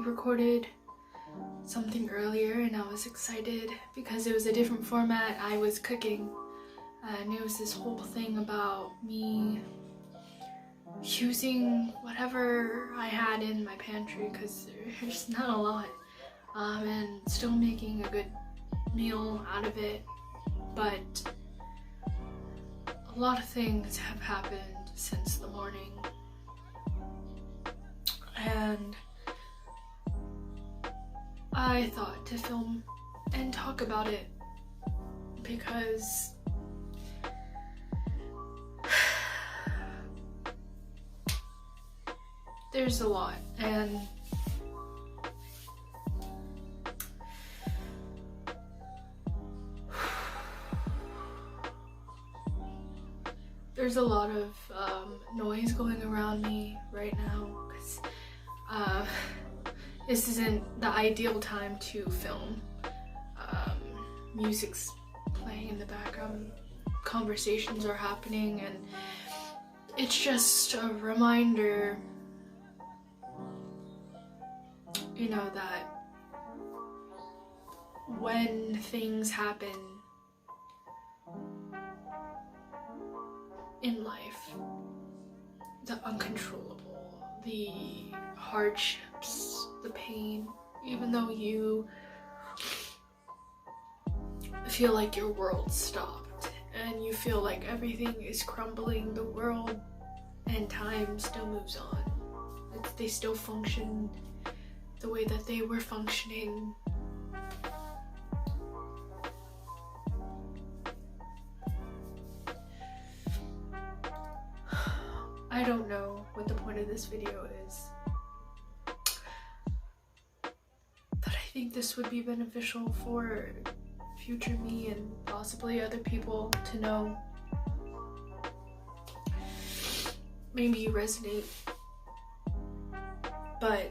recorded something earlier and I was excited because it was a different format. I was cooking and it was this whole thing about me using whatever I had in my pantry because there's not a lot, and still making a good meal out of it. But a lot of things have happened since the morning, and I thought to film and talk about it because there's a lot, and there's a lot of noise going around me right now because this isn't the ideal time to film. Music's playing in the background, conversations are happening, and it's just a reminder, you know, that when things happen in life, the uncontrollable, the hardships, the pain, even though you feel like your world stopped and you feel like everything is crumbling, the world and time still moves on. They still function the way that they were functioning. I don't know what the point of this video is, but I think this would be beneficial for future me and possibly other people to know. Maybe you resonate, but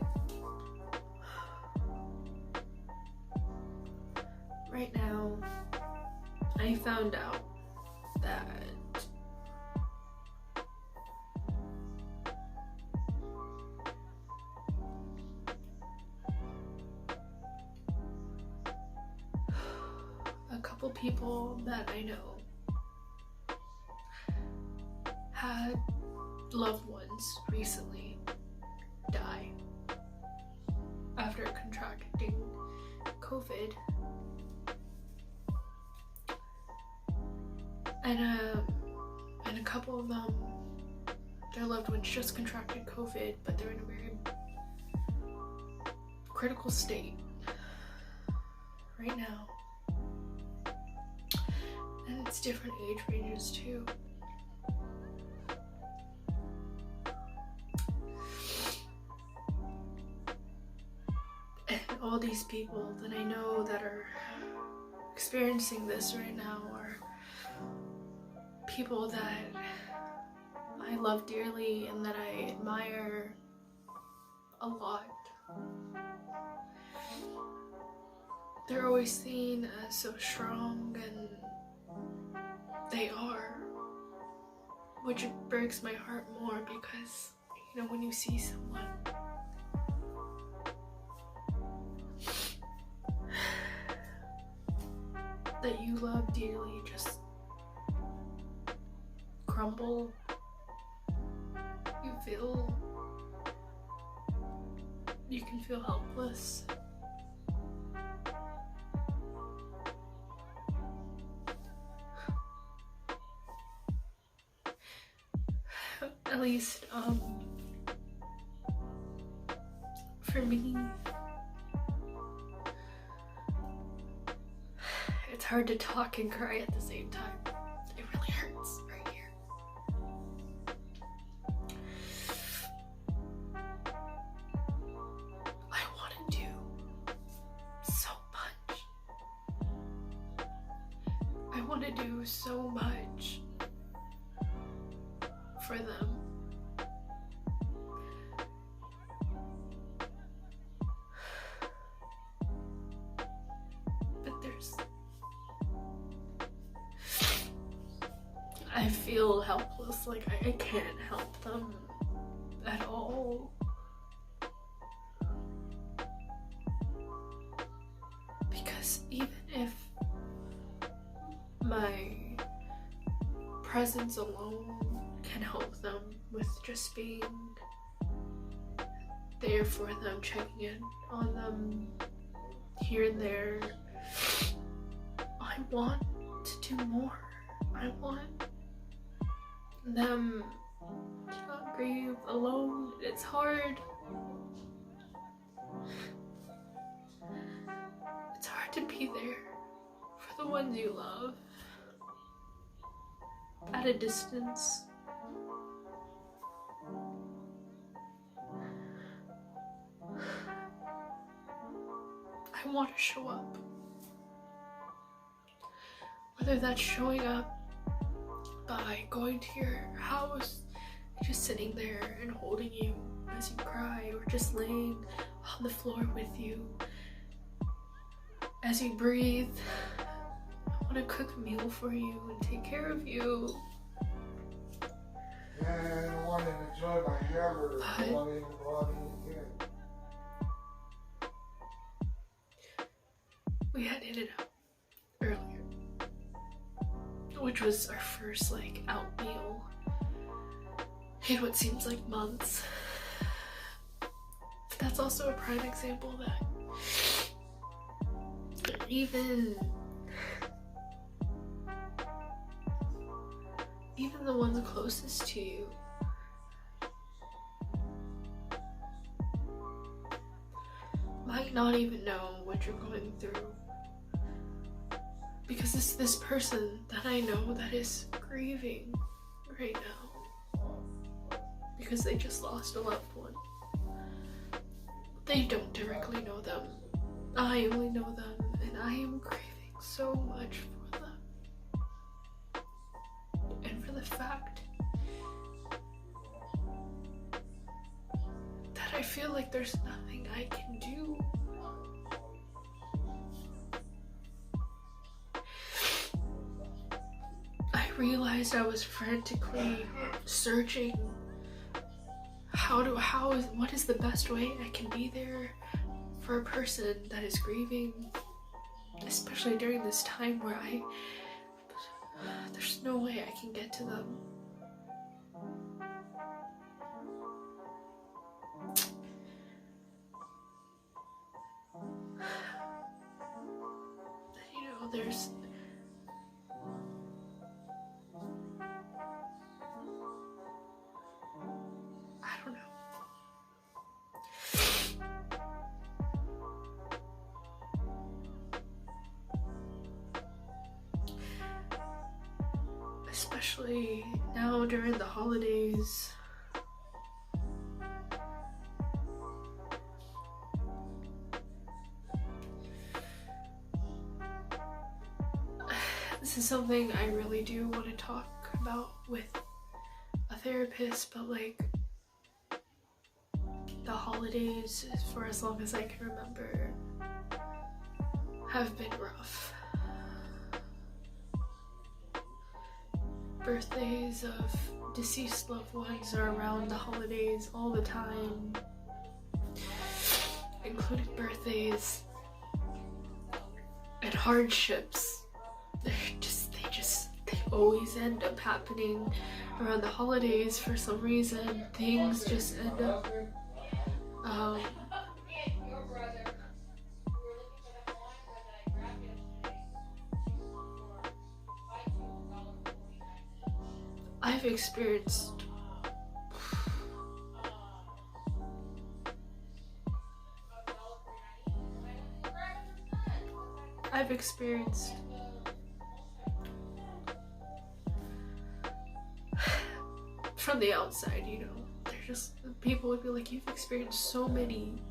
right now I found out that a couple people that I know had loved ones recently die after contracting COVID, and a couple of them, their loved ones just contracted COVID, but they're in a very critical state right now. And it's different age ranges too. And all these people that I know that are experiencing this right now are people that I love dearly and that I admire a lot. They're always seen as so strong, and they are, which breaks my heart more because, you know, when you see someone that you love dearly just crumble, you can feel helpless. At least, for me, it's hard to talk and cry at the same time. It really hurts right here. I want to do so much. I want to do so much for them. I feel helpless, like I can't help them at all. presence alone can help them with just being there for them, checking in on them here and there. I want to do more. I want them to not grieve alone. It's hard. It's hard to be there for the ones you love at a distance. I want to show up. Whether that's showing up by going to your house, just sitting there and holding you as you cry, or just laying on the floor with you as you breathe. I want to cook a meal for you and take care of you. Yeah, I don't want to enjoy my hamburger. I want to go out and eat again. We had In-N-Out earlier, which was our first out meal in what seems like months. But that's also a prime example that even the ones closest to you might not even know what you're going through, because it's this person that I know that is grieving right now because they just lost a loved one. They don't directly know them. I only know them, and I am grieving so much for them. And for the fact that I feel like there's nothing I can do. I realized I was frantically searching what is the best way I can be there for a person that is grieving, especially during this time where there's no way I can get to them. There's I don't know. Especially now during the holidays. This is something I really do want to talk about with a therapist, but the holidays, for as long as I can remember, have been rough. Birthdays of deceased loved ones are around the holidays all the time, including birthdays and hardships. They always end up happening around the holidays for some reason. Things just end up I've experienced from the outside, they're just, people would be like, you've experienced so many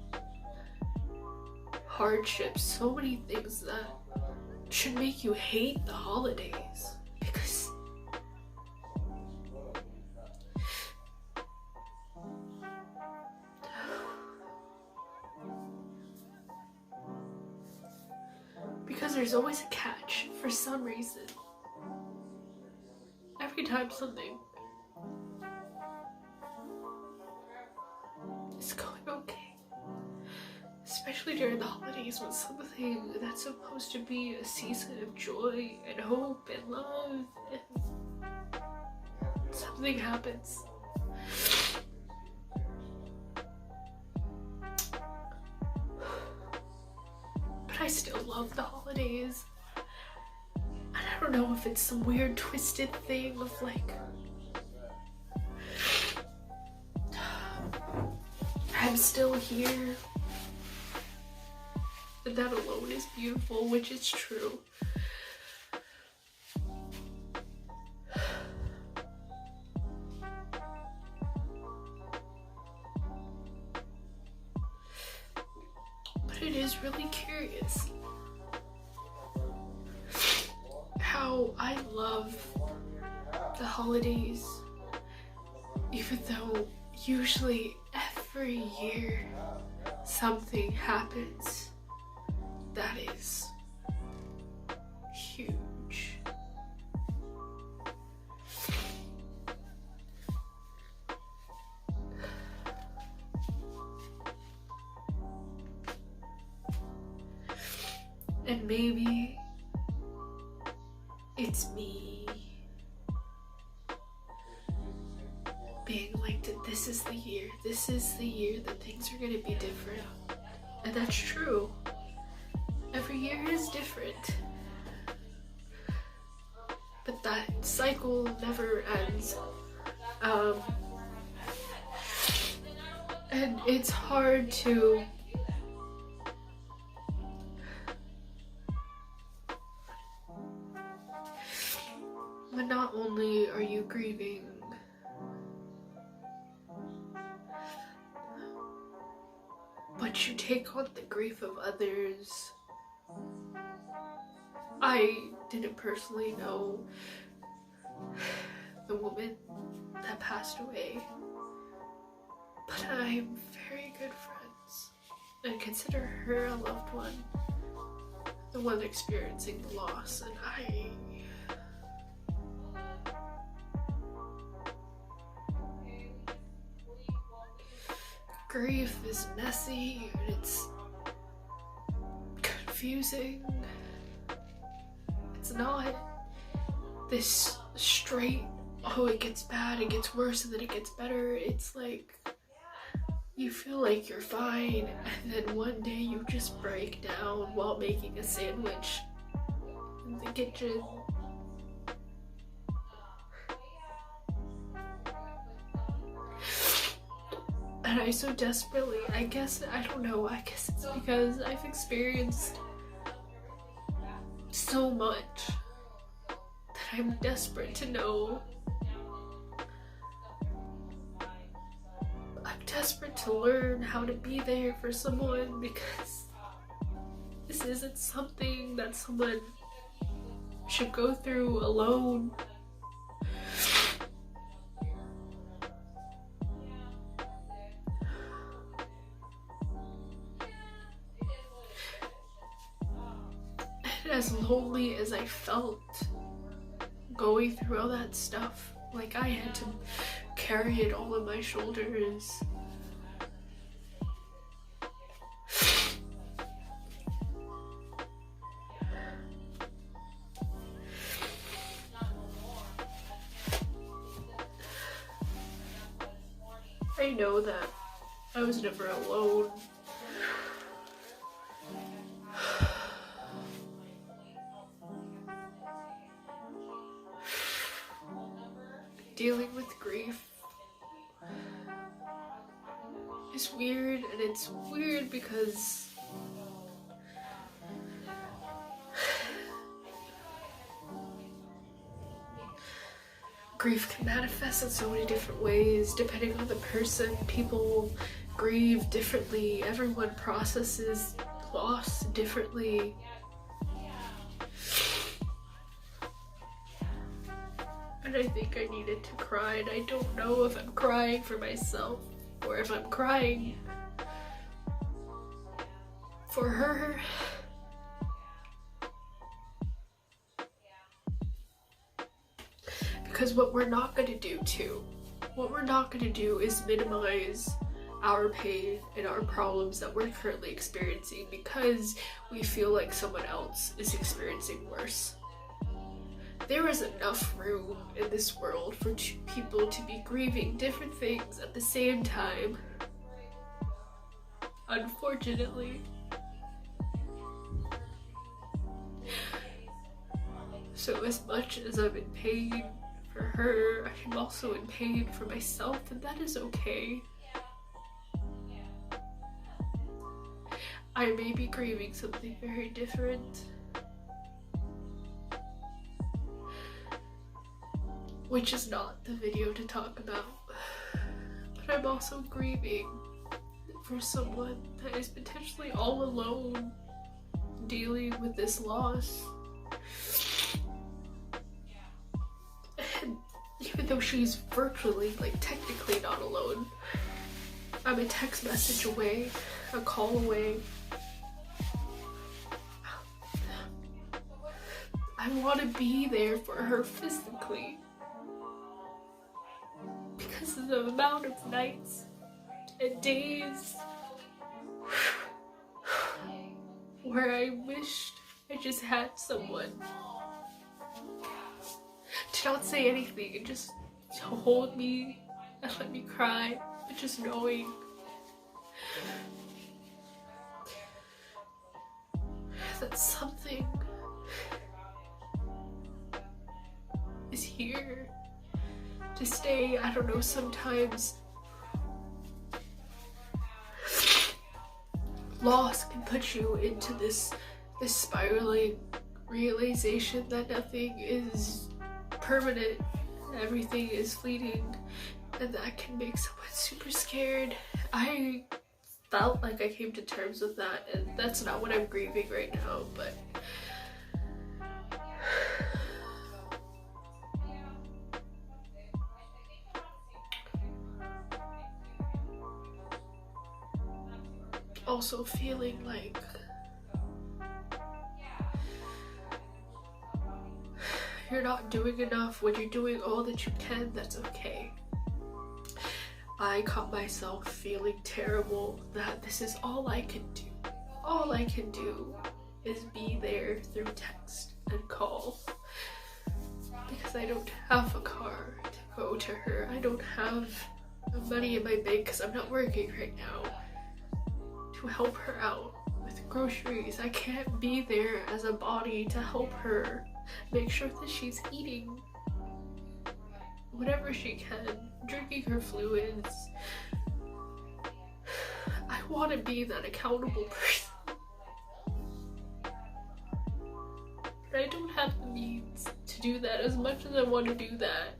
hardships, so many things that should make you hate the holidays, because there's always a catch for some reason. Every time something is going okay, especially during the holidays, when something that's supposed to be a season of joy and hope and love and something happens. But I still love the holidays. And I don't know if it's some weird twisted thing of like, I'm still here. And that alone is beautiful, which is true. But it is really curious how I love the holidays, even though usually every year something happens that is huge. And maybe it's me being like, this is the year that things are gonna be different. And that's true. Every year is different. But that cycle never ends. And it's hard to but not only are you grieving, but you take on the grief of others. I didn't personally know the woman that passed away, but I'm very good friends and consider her a loved one, the one experiencing the loss, and grief is messy and it's confusing. It's not this straight, oh, it gets bad, it gets worse, and then it gets better. It's like you feel like you're fine, and then one day you just break down while making a sandwich in the kitchen. And I so desperately, I guess it's because I've experienced so much that I'm desperate to know. I'm desperate to learn how to be there for someone, because this isn't something that someone should go through alone. As lonely as I felt going through all that stuff, like I had to carry it all on my shoulders. I know that I was never alone. Dealing with grief is weird, and it's weird because grief can manifest in so many different ways depending on the person. People grieve differently. Everyone processes loss differently. And I think I needed to cry, and I don't know if I'm crying for myself or if I'm crying for her. Because what we're not going to do is minimize our pain and our problems that we're currently experiencing because we feel like someone else is experiencing worse. there is enough room in this world for two people to be grieving different things at the same time. Unfortunately. So as much as I'm in pain for her, I'm also in pain for myself, and that is okay. I may be grieving something very different, which is not the video to talk about, but I'm also grieving for someone that is potentially all alone dealing with this loss. And even though she's virtually, like, technically not alone, I'm a text message away, a call away. I want to be there for her physically because of the amount of nights and days where I wished I just had someone to not say anything and just to hold me and let me cry, but just knowing that something is here to stay. I don't know, sometimes loss can put you into this spiraling realization that nothing is permanent, everything is fleeting, and that can make someone super scared. I felt like I came to terms with that, and that's not what I'm grieving right now, but also feeling like you're not doing enough. When you're doing all that you can, that's okay. I caught myself feeling terrible that this is all I can do. All I can do is be there through text and call, because I don't have a car to go to her. I don't have money in my bank because I'm not working right now to help her out with groceries. I can't be there as a body to help her make sure that she's eating whatever she can, drinking her fluids. I want to be that accountable person, but I don't have the means to do that as much as I want to do that.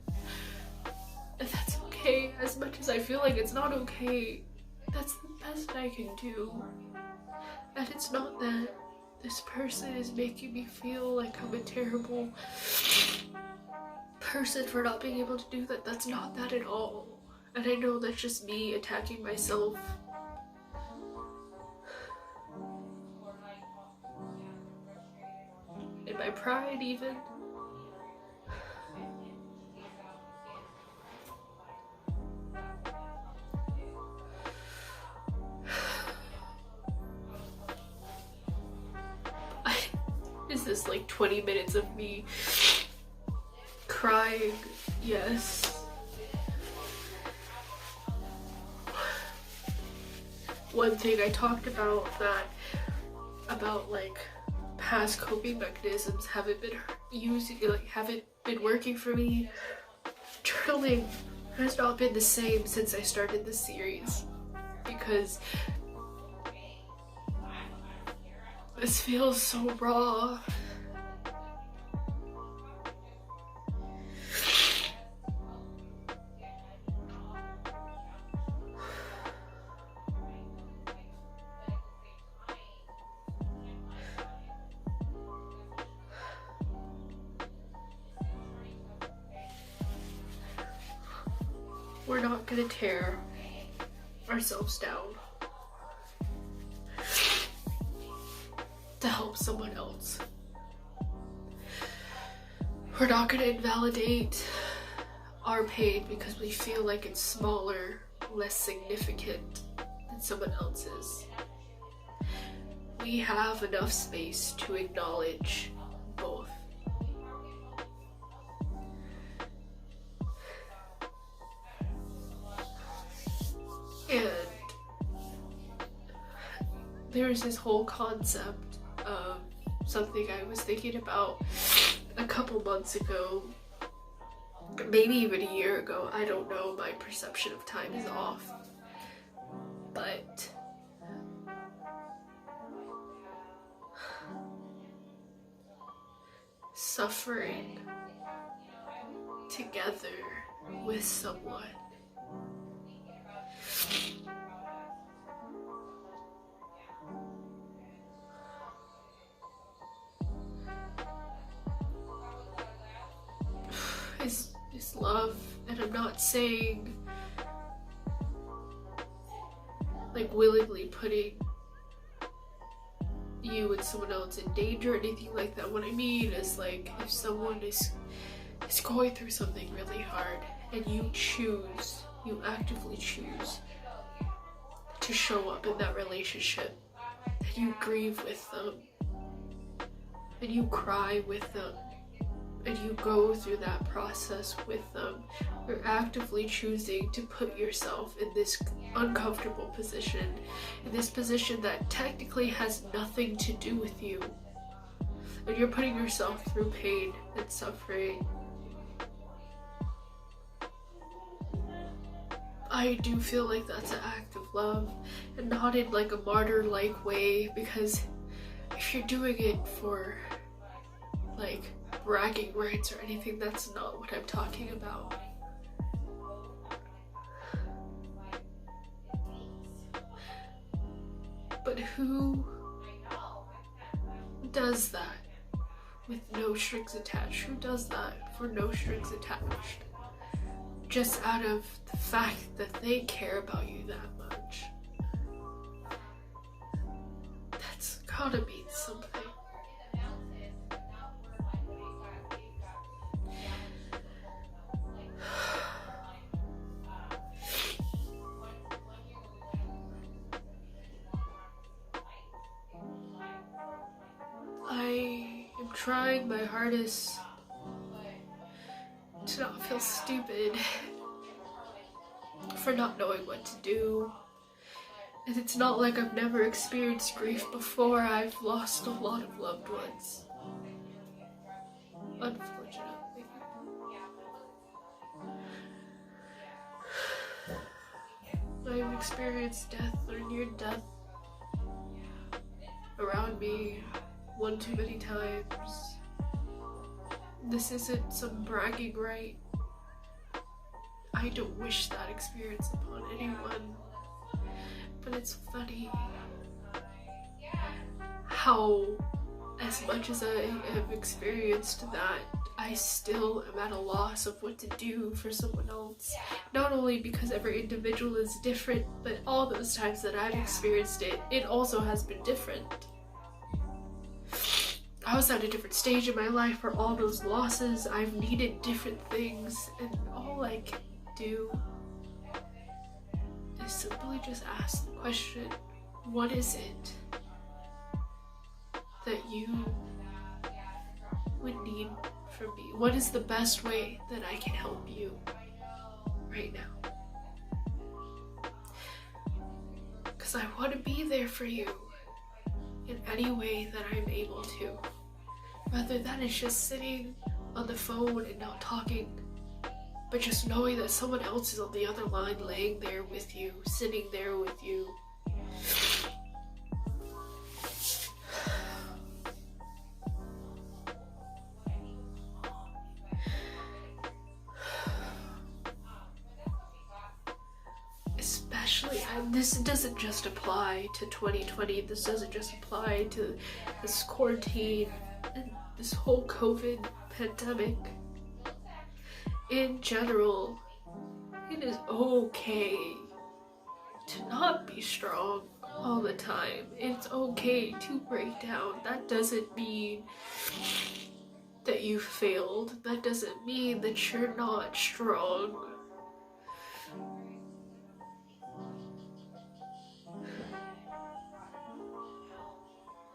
And that's okay. As much as I feel like it's not okay, that's the best I can do. And it's not that this person is making me feel like I'm a terrible person for not being able to do that. That's not that at all. And I know that's just me attacking myself. And my pride even. Is this like 20 minutes of me crying? Yes. One thing I talked about like past coping mechanisms haven't been working for me. Journaling has not been the same since I started this series, because this feels so raw. We're not gonna tear ourselves down to help someone else. We're not gonna invalidate our pain because we feel like it's smaller, less significant than someone else's. We have enough space to acknowledge both. there's this whole concept of something I was thinking about a couple months ago, maybe even a year ago. I don't know, my perception of time is off. But suffering together with someone is love. And I'm not saying like willingly putting you and someone else in danger or anything like that. What I mean is, like, if someone is going through something really hard and you actively choose to show up in that relationship, and you grieve with them, and you cry with them, and you go through that process with them, you're actively choosing to put yourself in this uncomfortable position, in this position that technically has nothing to do with you, and you're putting yourself through pain and suffering. I do feel like that's an act of love, and not in like a martyr-like way, because if you're doing it for like bragging rights or anything, that's not what I'm talking about. But who does that with no strings attached? Who does that for no strings attached? Just out of the fact that they care about you that much. That's gotta mean something. I am trying my hardest to not feel stupid for not knowing what to do. And it's not like I've never experienced grief before. I've lost a lot of loved ones, unfortunately. I've experienced death or near death around me one too many times. This isn't some bragging right. I don't wish that experience upon anyone. But it's funny how, as much as I have experienced that, I still am at a loss of what to do for someone else. Not only because every individual is different, but all those times that I've experienced it, it also has been different. I was at a different stage in my life for all those losses. I've needed different things, and all I can do is simply just ask the question, what is it that you would need from me? What is the best way that I can help you right now? Because I want to be there for you in any way that I'm able to. Whether that is just sitting on the phone and not talking, but just knowing that someone else is on the other line, laying there with you, sitting there with you. Especially, and this doesn't just apply to 2020, this doesn't just apply to this quarantine and this whole COVID pandemic. In general, it is okay to not be strong all the time. It's okay to break down. That doesn't mean that you failed. That doesn't mean that you're not strong.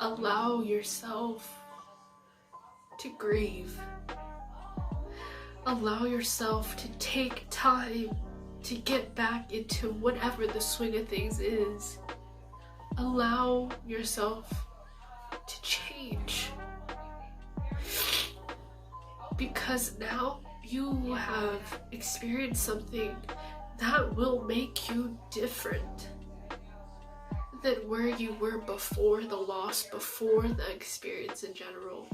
Allow yourself to grieve. Allow yourself to take time to get back into whatever the swing of things is. allow yourself to change. Because now you have experienced something that will make you different than where you were before the loss, before the experience in general.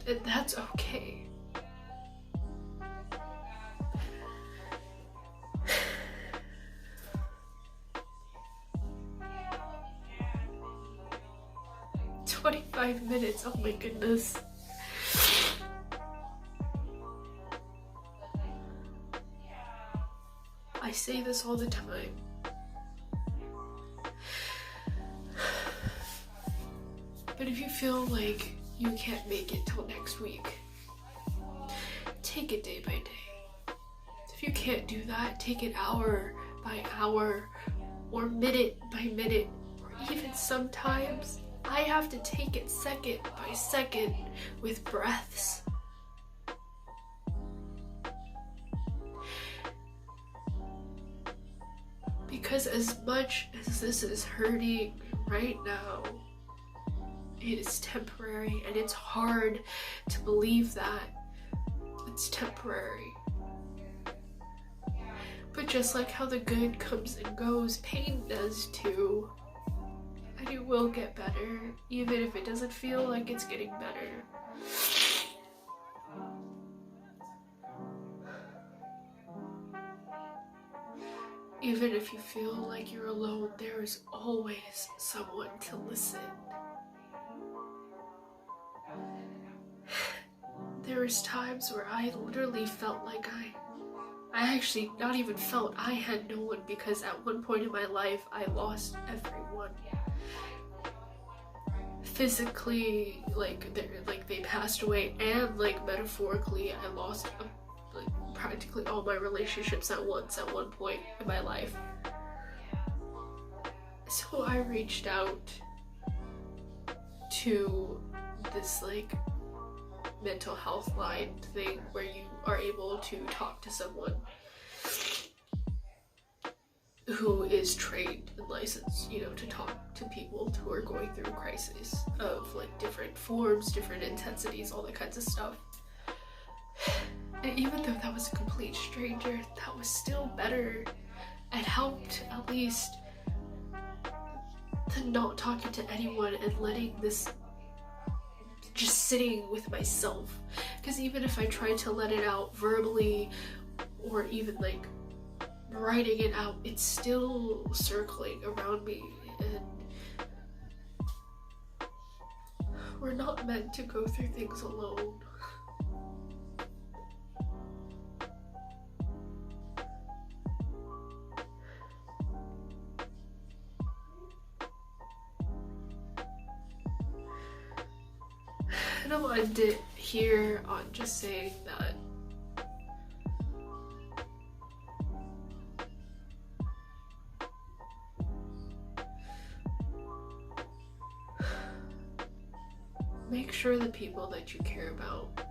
And that's okay. "25 minutes, oh my goodness. I say this all the time. But if you feel like you can't make it till next week, take it day by day. If you can't do that, take it hour by hour, or minute by minute, or even sometimes I have to take it second by second with breaths. Because as much as this is hurting right now, it is temporary, and it's hard to believe that it's temporary. But just like how the good comes and goes, pain does too. And it will get better, even if it doesn't feel like it's getting better. Even if you feel like you're alone, there is always someone to listen. There was times where I literally felt like I actually not even felt I had no one, because at one point in my life I lost everyone. Physically, like they passed away, and like metaphorically I lost practically all my relationships at once at one point in my life. So I reached out to this like mental health line thing where you are able to talk to someone who is trained and licensed, you know, to talk to people who are going through crises of like different forms, different intensities, all that kinds of stuff. And even though that was a complete stranger, that was still better. It helped at least than not talking to anyone and letting this, just sitting with myself. Because even if I tried to let it out verbally or even like writing it out, it's still circling around me, and we're not meant to go through things alone. And I'll end it here on just saying that make sure the people that you care about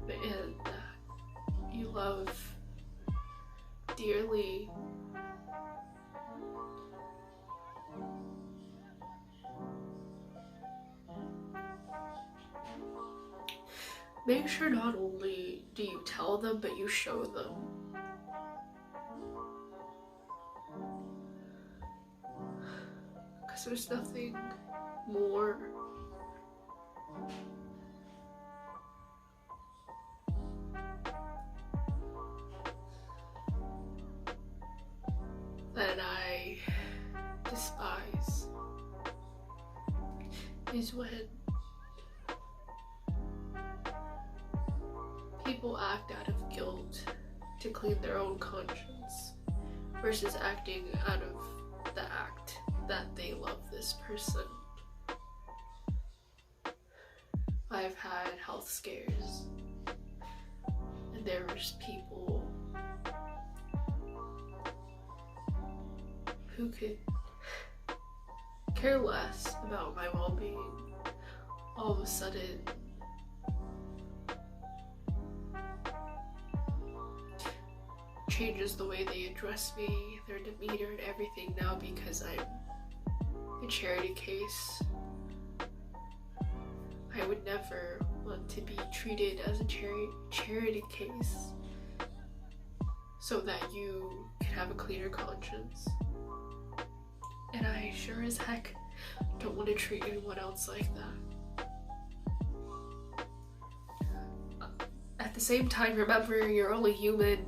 and that you love dearly make sure not only do you tell them, but you show them. Because there's nothing more that I despise is when people act out of guilt to clean their own conscience versus acting out of the act that they love this person. I've had health scares, and there's people who could care less about my well-being. All of a sudden, changes the way they address me, their demeanor and everything now, because I'm a charity case. I would never want to be treated as a charity case so that you can have a cleaner conscience. And I sure as heck don't want to treat anyone else like that. At the same time, remember, you're only human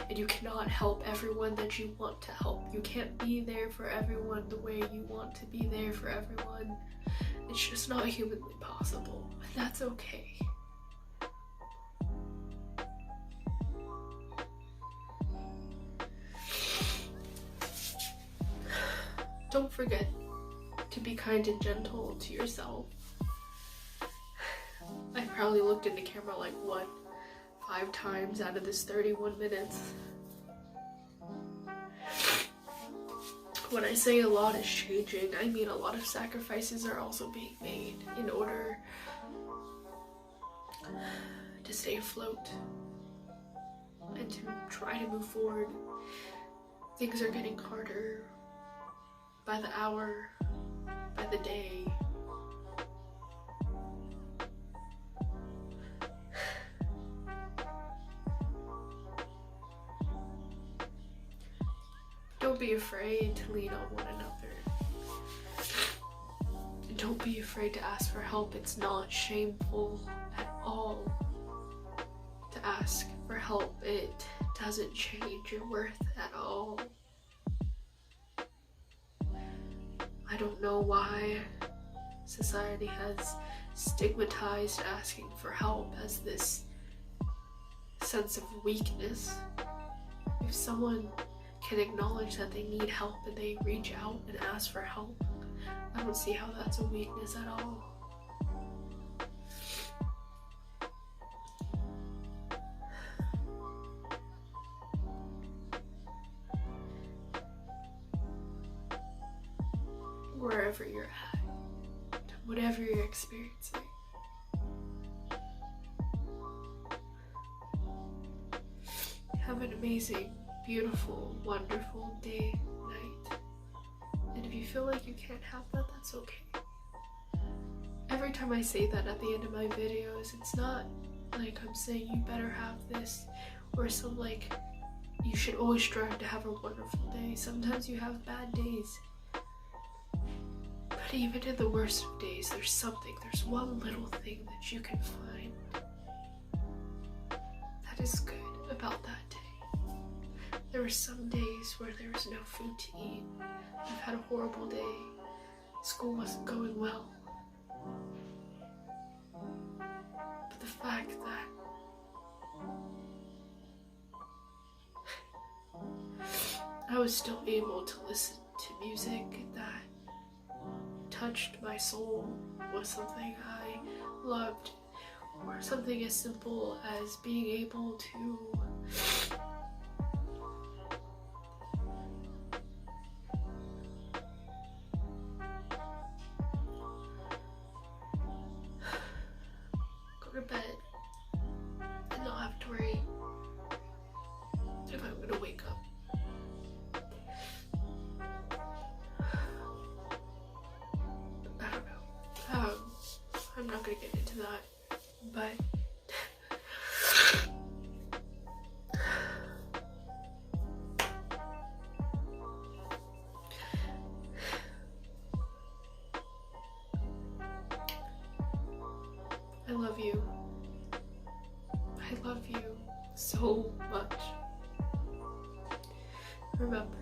and you cannot help everyone that you want to help. You can't be there for everyone the way you want to be there for everyone. It's just not humanly possible, and that's okay. Don't forget to be kind and gentle to yourself. I probably looked in the camera like, what, 5 times out of this 31 minutes. When I say a lot is changing, I mean a lot of sacrifices are also being made in order to stay afloat and to try to move forward. Things are getting harder by the hour, by the day. Don't be afraid to lean on one another. Don't be afraid to ask for help. It's not shameful at all to ask for help. It doesn't change your worth at all. I don't know why society has stigmatized asking for help as this sense of weakness. If someone can acknowledge that they need help and they reach out and ask for help, I don't see how that's a weakness at all. Wherever you're at, whatever you're experiencing, have an amazing, beautiful, wonderful day, night. And if you feel like you can't have that, that's okay. Every time I say that at the end of my videos, it's not like I'm saying you better have this or some like you should always strive to have a wonderful day. Sometimes you have bad days. But even in the worst of days, there's one little thing that you can find that is good about that day. There were some days where there was no food to eat. I've had a horrible day. School wasn't going well. But the fact that I was still able to listen to music that touched my soul was something I loved, or something as simple as being able to go to bed and not have to worry if I'm gonna wake up. I'm not gonna get into that, but I love you. I love you so much. Remember,